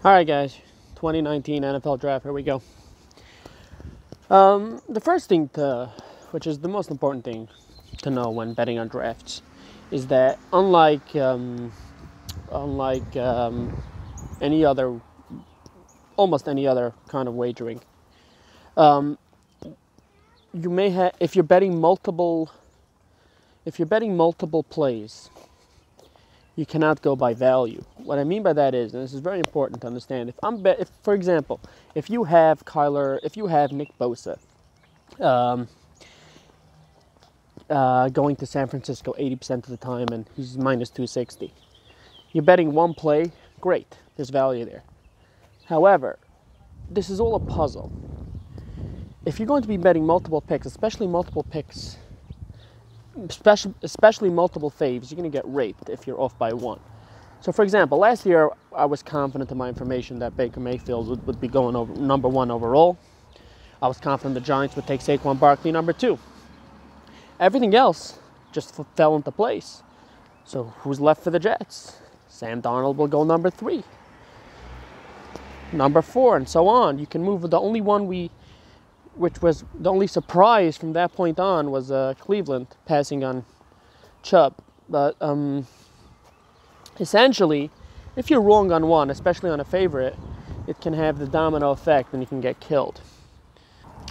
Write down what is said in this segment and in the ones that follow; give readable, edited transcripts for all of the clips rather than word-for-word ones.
All right, guys, 2019 NFL Draft, here we go. The first thing which is the most important thing to know when betting on drafts, is that unlike almost any other kind of wagering, you may have, if you're betting multiple plays, you cannot go by value. What I mean by that is, and this is very important to understand, if for example, if you have Nick Bosa going to San Francisco 80% of the time and he's minus 260, you're betting one play, great, there's value there. However, this is all a puzzle. If you're going to be betting multiple picks, especially multiple faves, you're going to get raped if you're off by one. So, for example, last year I was confident in my information that Baker Mayfield would be going over number 1 overall. I was confident the Giants would take Saquon Barkley number 2. Everything else just fell into place. So, who's left for the Jets? Sam Darnold will go number 3, number 4, and so on. You can move. The only one which was the only surprise from that point on, was Cleveland passing on Chubb. But essentially, if you're wrong on one, especially on a favorite, it can have the domino effect and you can get killed.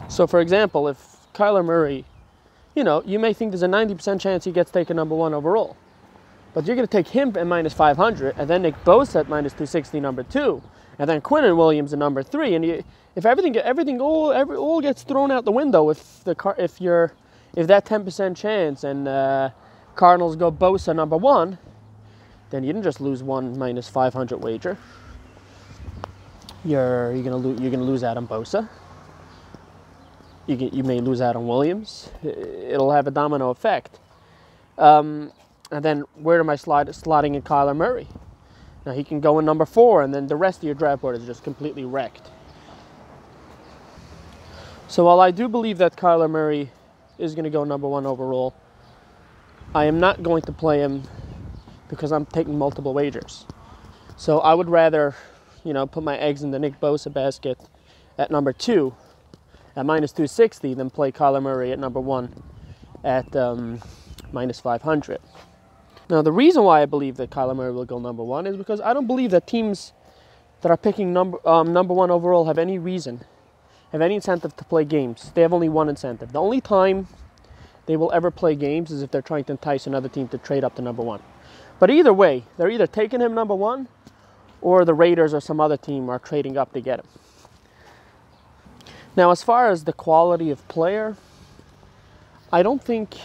So, for example, if Kyler Murray, you may think there's a 90% chance he gets taken number 1 overall, but you're going to take him at minus 500, and then Nick Bosa at minus 260, number 2, and then Quinnen Williams at number 3, and if everything all gets thrown out the window, if that 10% chance and Cardinals go Bosa number 1, then you didn't just lose one minus 500 wager. You're gonna lose out on Bosa. You may lose out on Williams. It'll have a domino effect. And then where am I slotting in Kyler Murray? Now he can go in number 4, and then the rest of your draft board is just completely wrecked. So while I do believe that Kyler Murray is going to go number 1 overall, I am not going to play him because I'm taking multiple wagers. So I would rather, put my eggs in the Nick Bosa basket at number 2 at minus 260 than play Kyler Murray at number 1 at minus 500. Now, the reason why I believe that Kyler Murray will go number 1 is because I don't believe that teams that are picking number 1 overall have any incentive to play games. They have only one incentive. The only time they will ever play games is if they're trying to entice another team to trade up to number 1. But either way, they're either taking him number 1 or the Raiders or some other team are trading up to get him. Now, as far as the quality of player, I don't think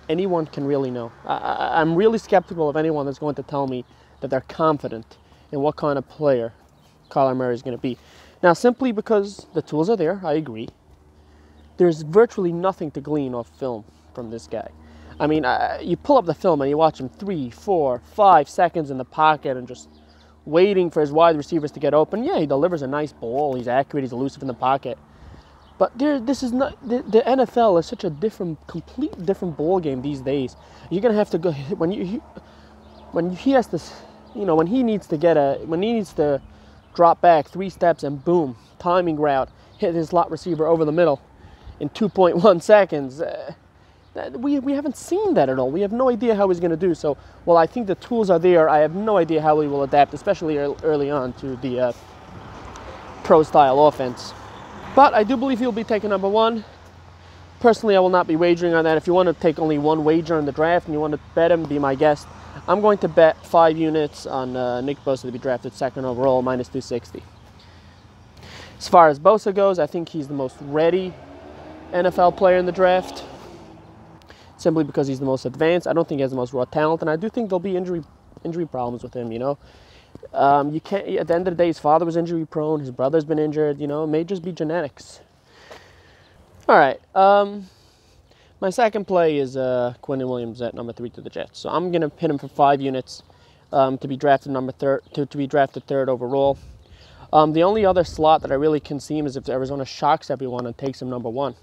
anyone can really know. I'm really skeptical of anyone that's going to tell me that they're confident in what kind of player Kyler Murray is going to be. Now, simply because the tools are there, I agree. There's virtually nothing to glean off film from this guy. I mean, you pull up the film and you watch him 3, 4, 5 seconds in the pocket and just waiting for his wide receivers to get open. Yeah, he delivers a nice ball. He's accurate. He's elusive in the pocket. But this is not the NFL is such a complete different ball game these days. You're gonna have to go when he has to, when he needs to drop back 3 steps and boom, timing route, hit his slot receiver over the middle in 2.1 seconds. We haven't seen that at all. We have no idea how he's going to do. So, while I think the tools are there, I have no idea how he will adapt, especially early on to the pro-style offense. But I do believe he'll be taking number 1. Personally, I will not be wagering on that. If you want to take only one wager in the draft and you want to bet him, be my guest. I'm going to bet 5 units on Nick Bosa to be drafted 2nd overall, minus 260. As far as Bosa goes, I think he's the most ready NFL player in the draft, simply because he's the most advanced. I don't think he has the most raw talent, and I do think there'll be injury problems with him. You can't. At the end of the day, his father was injury prone. His brother's been injured. It may just be genetics. All right. My second play is Quinnen Williams at number 3 to the Jets. So I'm gonna pin him for 5 units to be drafted to be drafted 3rd overall. The only other slot that I really can see him is if Arizona shocks everyone and takes him number 1.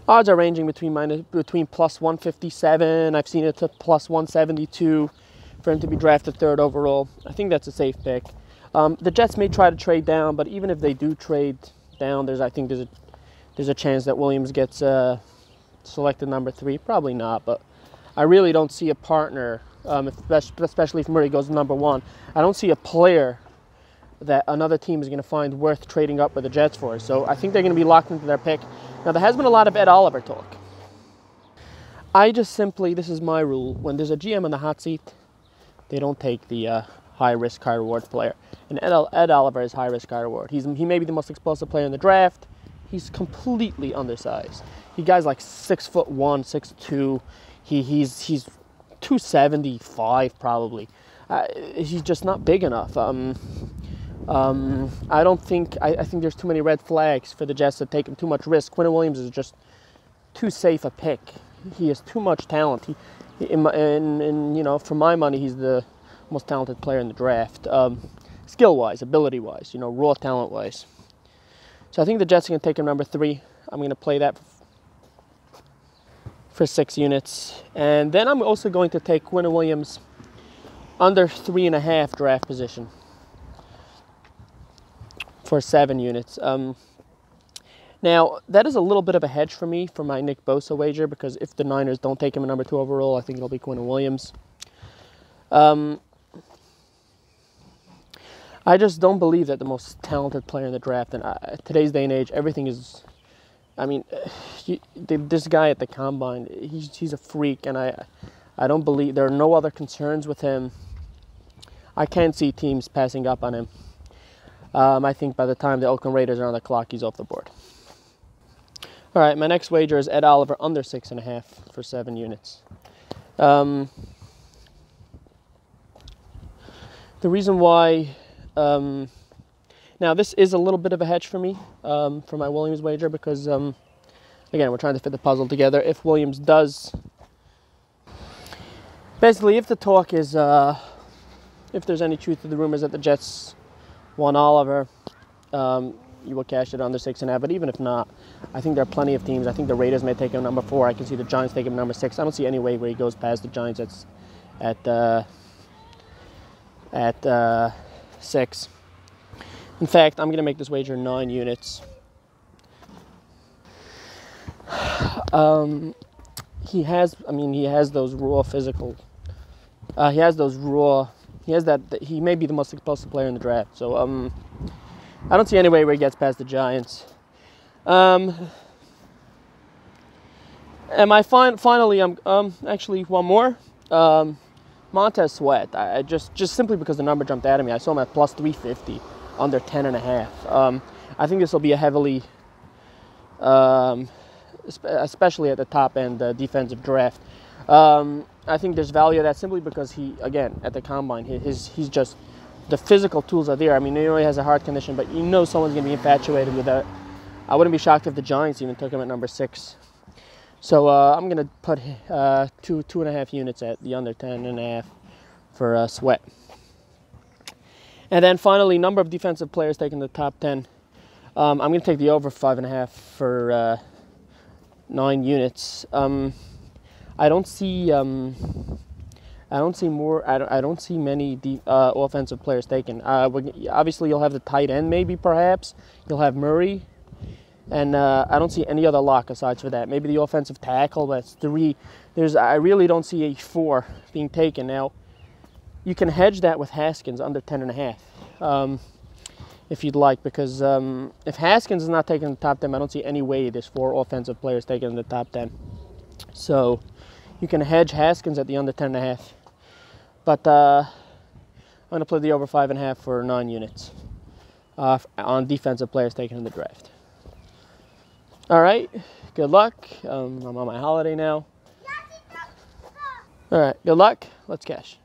Odds are ranging between plus 157. I've seen it to plus 172. for him to be drafted 3rd overall. I think that's a safe pick. The Jets may try to trade down, but even if they do trade down, I think there's a chance that Williams gets selected number 3. Probably not, but I really don't see a partner, especially if Murray goes number 1. I don't see a player that another team is going to find worth trading up with the Jets for. So I think they're going to be locked into their pick. Now, there has been a lot of Ed Oliver talk. I just simply, this is my rule, when there's a GM in the hot seat, they don't take the high-risk, high-reward player. And Ed Oliver is high-risk, high-reward. He may be the most explosive player in the draft. He's completely undersized. He guy's like 6'1", 6'2". He's 275 probably. He's just not big enough. I think there's too many red flags for the Jets to take him too much risk. Quinnen Williams is just too safe a pick. He has too much talent. For my money, he's the most talented player in the draft. Skill-wise, ability-wise, raw talent-wise. So I think the Jets are going to take him number 3. I'm going to play that for 6 units. And then I'm also going to take Quinnen Williams under 3.5 draft position for 7 units. Now, that is a little bit of a hedge for me for my Nick Bosa wager, because if the Niners don't take him at number 2 overall, I think it'll be Quinnen Williams. I just don't believe that the most talented player in the draft, and today's day and age, everything is, this guy at the Combine, he's a freak, and I don't believe, there are no other concerns with him. I can't see teams passing up on him. I think by the time the Oakland Raiders are on the clock, he's off the board. All right, my next wager is Ed Oliver under 6.5 for 7 units. The reason why, now this is a little bit of a hedge for me, for my Williams wager, because, again, we're trying to fit the puzzle together. If Williams does, basically, if the talk is, if there's any truth to the rumors that the Jets want Oliver, you will cash it under 6.5. But even if not, I think there are plenty of teams. I think the Raiders may take him number 4. I can see the Giants take him number 6. I don't see any way where he goes past the Giants at 6. In fact, I'm going to make this wager 9 units. He has those raw physical. He may be the most explosive player in the draft. So, I don't see any way where he gets past the Giants. And finally, actually one more. Montez Sweat. I just simply because the number jumped out at me. I saw him at plus 350, under 10.5. I think this will be a heavily, especially at the top end, defensive draft. I think there's value of that simply because he, again, at the Combine, he's just, the physical tools are there. He has a heart condition, but someone's going to be infatuated with that. I wouldn't be shocked if the Giants even took him at number 6. So I'm going to put 2.5 units at the under 10.5 for Sweat. And then finally, number of defensive players taking the top 10. I'm going to take the over 5.5 for 9 units. I don't see many offensive players taken. Obviously, you'll have the tight end, maybe, perhaps. You'll have Murray. And I don't see any other lock aside for that. Maybe the offensive tackle, that's 3. I really don't see a 4 being taken. Now, you can hedge that with Haskins under 10.5, if you'd like, because if Haskins is not taken in the top 10, I don't see any way there's 4 offensive players taken in the top 10. So you can hedge Haskins at the under 10.5. But I'm going to play the over 5.5 for 9 units on defensive players taken in the draft. All right, good luck. I'm on my holiday now. All right, good luck. Let's cash.